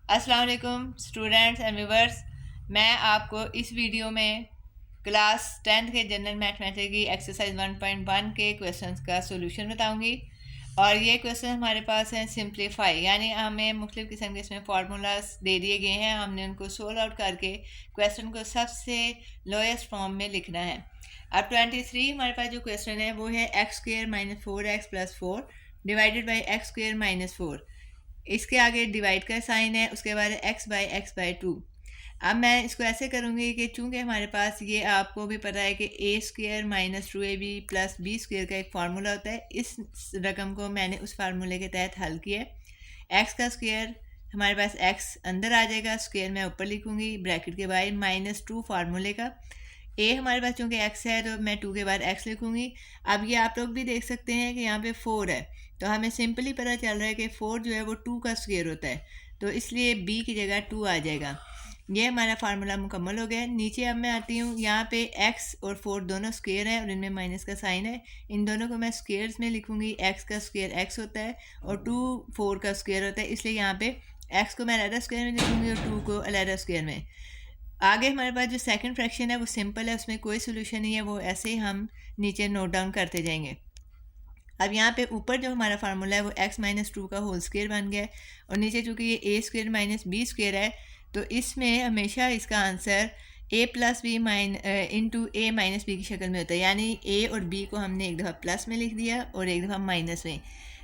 अस्सलाम वालेकुम students and viewers. मैं आपको इस वीडियो में क्लास 10th के जनरल मैथमेटिक्स की एक्सरसाइज 1.1 के क्वेश्चंस का सॉल्यूशन बताऊंगी। और ये क्वेश्चन हमारे पास हैं सिंप्लीफाई, यानी हमें मुख्तलिफ़ किस्म के इसमें फार्मूलाज दे दिए गए हैं, हमने उनको सोल्व आउट करके क्वेश्चन को सबसे लोएस्ट फॉर्म में लिखना है। अब 23 हमारे पास जो क्वेश्चन है वो है x square minus 4x plus 4 divided by x square minus 4। इसके आगे डिवाइड का साइन है, उसके बाद x/2। अब मैं इसको ऐसे करूँगी कि चूँकि हमारे पास ये आपको भी पता है कि a square minus 2ab plus b square का एक फार्मूला होता है, इस रकम को मैंने उस फार्मूले के तहत हल किया है। x का स्क्वेयर हमारे पास x अंदर आ जाएगा, स्क्वेयर मैं ऊपर लिखूँगी ब्रैकेट के बाहर -2 फार्मूले का। a हमारे पास चूँकि x है तो मैं 2 के बाद x लिखूँगी। अब ये आप लोग भी देख सकते हैं कि यहाँ पे 4 है, तो हमें सिंपली पता चल रहा है कि 4 जो है वो 2 का स्क्वायर होता है, तो इसलिए b की जगह 2 आ जाएगा। ये हमारा फार्मूला मुकम्मल हो गया। नीचे अब मैं आती हूँ, यहाँ पे x और 4 दोनों स्क्वायर हैं और इनमें माइनस का साइन है, इन दोनों को मैं स्क्वायर्स में लिखूँगी। x का स्क्वायर x होता है और 2 4 का स्क्वायर होता है, इसलिए यहाँ पे x को मैं अलहदा स्क्वायर में लिखूँगी और 2 को अलहदा स्क्वायर में। आगे हमारे पास जो सेकंड फ्रैक्शन है वो सिंपल है, उसमें कोई सोल्यूशन नहीं है, वो ऐसे ही हम नीचे नोट डाउन करते जाएंगे। अब यहाँ पे ऊपर जो हमारा फार्मूला है वो x-2 का होल स्क्वायर बन गया है और नीचे चूँकि ये a square minus b square है, तो इसमें हमेशा इसका answer a plus B into a minus B की शक्ल में होता है, यानी a और b को हमने एक दफ़ा प्लस में लिख दिया और एक दफ़ा माइनस में।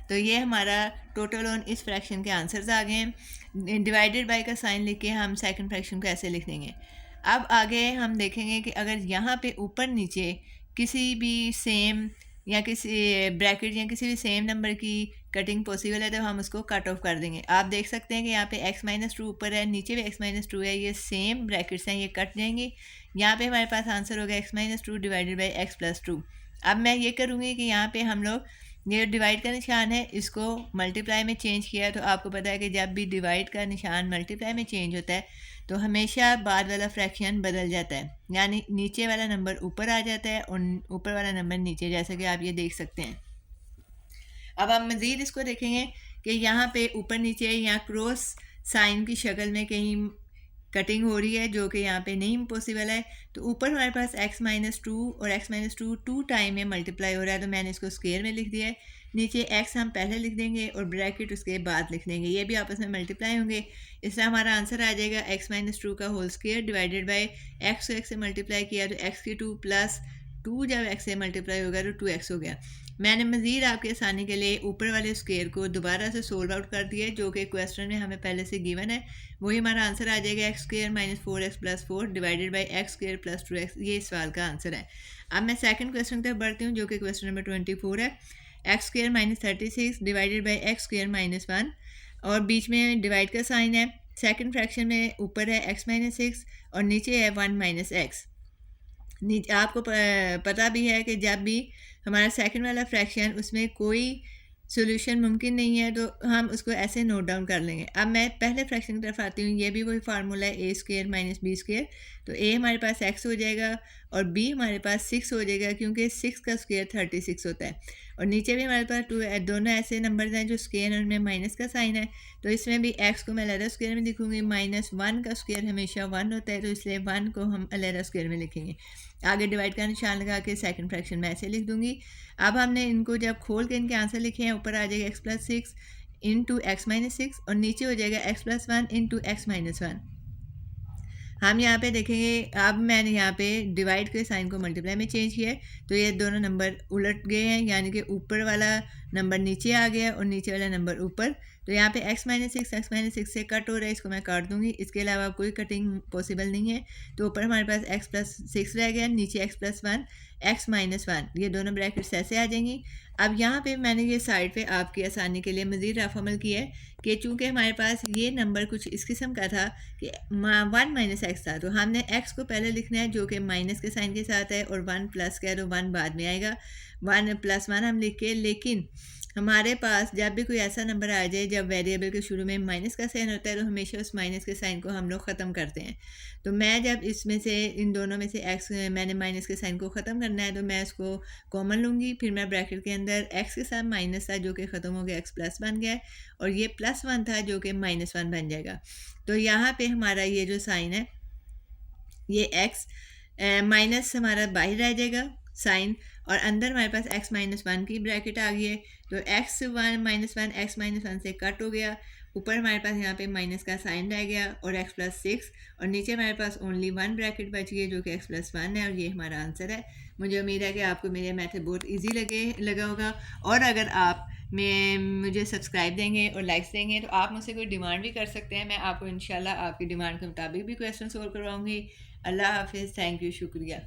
तो ये हमारा टोटल ऑन इस फ्रैक्शन के आंसर्स आ गए हैं। डिवाइडेड बाय का साइन लिख के हम सेकंड फ्रैक्शन को ऐसे लिख देंगे। अब आगे हम देखेंगे कि अगर यहाँ पे ऊपर नीचे किसी भी सेम या किसी ब्रैकेट या किसी भी सेम नंबर की कटिंग पॉसिबल है तो हम उसको कट ऑफ कर देंगे। आप देख सकते हैं कि यहाँ पे x-2 ऊपर है, नीचे भी x-2 है, ये सेम ब्रैकेट्स हैं, ये कट जाएंगे। यहाँ पे हमारे पास आंसर होगा x-2 divided by x plus 2। अब मैं ये करूँगी कि यहाँ पे हम लोग ये डिवाइड का निशान है, इसको मल्टीप्लाई में चेंज किया, तो आपको पता है कि जब भी डिवाइड का निशान मल्टीप्लाई में चेंज होता है तो हमेशा बाद वाला फ्रैक्शन बदल जाता है, यानी नीचे वाला नंबर ऊपर आ जाता है और ऊपर वाला नंबर नीचे, जैसे कि आप ये देख सकते हैं। अब हम मज़ीद इसको देखेंगे कि यहाँ पे ऊपर नीचे यहाँ क्रॉस साइन की शक्ल में कहीं कटिंग हो रही है, जो कि यहाँ पे नहीं पॉसिबल है। तो ऊपर हमारे पास x-2 और x-2 2 टाइम में मल्टीप्लाई हो रहा है, तो मैंने इसको स्क्वायर में लिख दिया है। नीचे x हम पहले लिख देंगे और ब्रैकेट उसके बाद लिख देंगे, ये भी आपस में मल्टीप्लाई होंगे। इससे हमारा आंसर आ जाएगा x-2 का whole square divided by x को x से मल्टीप्लाई किया तो x की 2 प्लस 2 जब x से मल्टीप्लाई होगा तो 2x हो गया। मैंने मज़ीद आपके आसानी के लिए ऊपर वाले स्क्वायर को दोबारा से सोल्व आउट कर दिया है, जो कि क्वेश्चन में हमें पहले से गिवन है, वही हमारा आंसर आ जाएगा x square minus 4x plus 4 divided by x square plus 2x। ये इस सवाल का आंसर है। अब मैं सेकंड क्वेश्चन तक बढ़ती हूँ, जो कि क्वेश्चन नंबर 24 है। x square minus 36 divided by x square minus 1 और बीच में डिवाइड का साइन है। सेकंड फ्रैक्शन में ऊपर है x-6 और नीचे है 1 माइनस एक्स। नीचे आपको पता भी है कि जब भी हमारा सेकंड वाला फ्रैक्शन उसमें कोई सॉल्यूशन मुमकिन नहीं है तो हम उसको ऐसे नोट डाउन कर लेंगे। अब मैं पहले फ्रैक्शन की तरफ आती हूँ, ये भी वही फार्मूला है a square minus b square. तो a हमारे पास x हो जाएगा और b हमारे पास 6 हो जाएगा, क्योंकि 6 का स्क्वायर 36 होता है। और नीचे भी हमारे पास 2 दोनों ऐसे नंबर्स हैं जो स्क्वायर और उनमें माइनस का साइन है, तो इसमें भी x को मैं अलहदा स्क्वायर में लिखूँगी। -1 का स्क्वायर हमेशा 1 होता है, तो इसलिए 1 को हम अलहदा स्क्वायर में लिखेंगे। आगे डिवाइड का निशान लगा के सेकंड फ्रैक्शन में ऐसे लिख दूंगी। अब हमने इनको जब खोल के इनके आंसर लिखे हैं, ऊपर आ जाएगा x+6 इंटू x-6 और नीचे हो जाएगा x+1 इंटू x-1। हम यहाँ पे देखेंगे, अब मैंने यहाँ पे डिवाइड के साइन को मल्टीप्लाई में चेंज किया है, तो ये दोनों नंबर उलट गए हैं, यानी कि ऊपर वाला नंबर नीचे आ गया और नीचे वाला नंबर ऊपर। तो यहाँ पे x-6 से कट हो रहा है, इसको मैं काट दूंगी, इसके अलावा कोई कटिंग पॉसिबल नहीं है। तो ऊपर हमारे पास x+6 रह गया, नीचे x+1 x-1, ये दोनों ब्रैकेट्स ऐसे आ जाएंगी। अब यहाँ पे मैंने ये साइड पे आपकी आसानी के लिए मज़ीद रफ अमल किया है कि चूँकि हमारे पास ये नंबर कुछ इस किस्म का था कि 1 माइनस एक्स था, तो हमने x को पहले लिखना है जो कि माइनस के साइन के साथ है, और 1 प्लस का है तो 1 बाद में आएगा। 1 + 1 हम लिख के, लेकिन हमारे पास जब भी कोई ऐसा नंबर आ जाए जब वेरिएबल के शुरू में माइनस का साइन होता है तो हमेशा उस माइनस के साइन को हम लोग ख़त्म करते हैं। तो मैं जब इसमें से इन दोनों में से एक्स मैंने माइनस के साइन को ख़त्म करना है तो मैं इसको कॉमन लूँगी, फिर मैं ब्रैकेट के अंदर एक्स के साथ माइनस था जो कि ख़त्म हो गया, एक्स प्लस बन गया है, और ये +1 था जो कि -1 बन जाएगा। तो यहाँ पे हमारा ये जो साइन है ये एक्स माइनस हमारा बाहर रह जाएगा साइन, और अंदर हमारे पास x-1 की ब्रैकेट आ गई है। तो x1 - 1 x-1 से कट हो गया, ऊपर हमारे पास यहाँ पे माइनस का साइन रह गया और x + 6, और नीचे हमारे पास ओनली 1 ब्रैकेट बच गई है जो कि x + 1 है, और ये हमारा आंसर है। मुझे उम्मीद है कि आपको मेरे मेथड बहुत ईजी लगा होगा, और अगर आप मुझे सब्सक्राइब देंगे और लाइक्स देंगे तो आप मुझसे कोई डिमांड भी कर सकते हैं। मैं आपको इंशाल्लाह आपकी डिमांड के मुताबिक भी क्वेश्चन सोल्व करवाऊँगी। अल्लाह हाफिज़, थैंक यू, शुक्रिया।